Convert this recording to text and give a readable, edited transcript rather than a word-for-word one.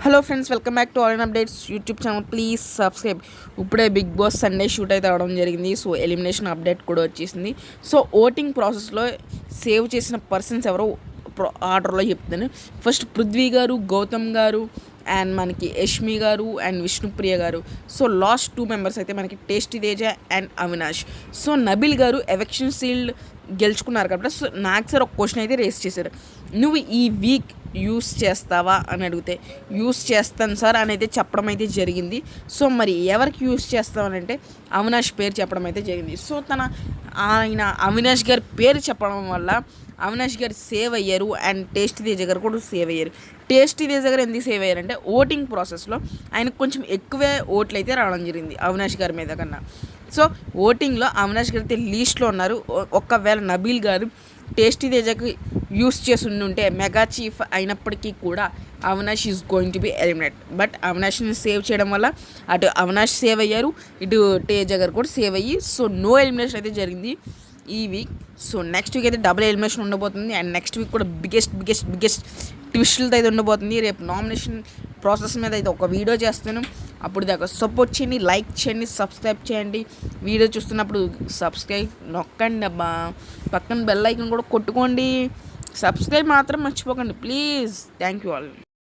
Hello friends, welcome back to all in updates YouTube channel. Please subscribe. ఇప్పుడే big boss Sunday shoot అయితే అవడం జరిగింది. So elimination update కూడా వచ్చేసింది. So voting ప్రాసెస్లో సేవ్ చేసిన పర్సన్స్ ఎవరో ఆర్డర్లో చెప్తాను. ఫస్ట్ పృథ్వీ గారు, గౌతమ్ గారు, అండ్ మనకి యష్మి గారు అండ్ విష్ణుప్రియ గారు. సో లాస్ట్ 2 మెంబర్స్ అయితే మనకి tasty Teja and Avinash. So Nabeel గారు ఎలక్షన్ సీల్డ్ గెలుచుకున్నారు కాబట్టి సో నాకు సార్ ఒక క్వశ్చన్ అయితే రేస్ చేశారు. నువ్వు ఈ వీక్ యూస్ చేస్తావా అని అడిగితే యూస్ చేస్తాను సార్ అని అయితే చెప్పడం అయితే జరిగింది. సో మరి ఎవరికి యూస్ చేస్తామని అంటే అవినాష్ పేరు చెప్పడం అయితే జరిగింది. సో ఆయన అవినాష్ గారి పేరు చెప్పడం వల్ల అవినాష్ గారు సేవ్ అయ్యారు అండ్ టేస్టీ తేజ గారు కూడా సేవ్ అయ్యారు. టేస్టీ తేజ గారు ఎందుకు సేవ్ అయ్యారంటే ఓటింగ్ ప్రాసెస్లో ఆయనకు కొంచెం ఎక్కువే ఓట్లు అయితే రావడం జరిగింది అవినాష్ గారి మీద కన్నా. సో ఓటింగ్లో అవినాష్ గారు అయితే లీస్ట్లో ఉన్నారు. ఒకవేళ నబీల్ గారు టేస్టీ తేజకి యూస్ చేసి ఉంటే మెగా చీఫ్ అయినప్పటికీ కూడా Avinash is going to be eliminate. But అవినాష్ని సేవ్ చేయడం వల్ల అటు అవినాష్ సేవ్ అయ్యారు, ఇటు తేజ గారు కూడా సేవ్ అయ్యి సో నో ఎలిమినేషన్ అయితే జరిగింది ఈ వీక్. సో నెక్స్ట్ వీక్ అయితే డబుల్ ఎలిమినేషన్ ఉండబోతుంది అండ్ నెక్స్ట్ వీక్ కూడా బిగ్గెస్ట్ ట్విస్టులతో అయితే ఉండబోతుంది. రేపు నామినేషన్ ప్రాసెస్ మీద అయితే ఒక వీడియో చేస్తాను. అప్పుడు దాకా సపోర్ట్ చేయండి, లైక్ చేయండి, సబ్స్క్రైబ్ చేయండి. వీడియో చూస్తున్నప్పుడు సబ్స్క్రైబ్ నొక్కండి అబ్బా, పక్కన బెల్ ఐకాన్ కూడా కొట్టుకోండి. సబ్స్క్రైబ్ మాత్రం మర్చిపోకండి ప్లీజ్. Thank you all.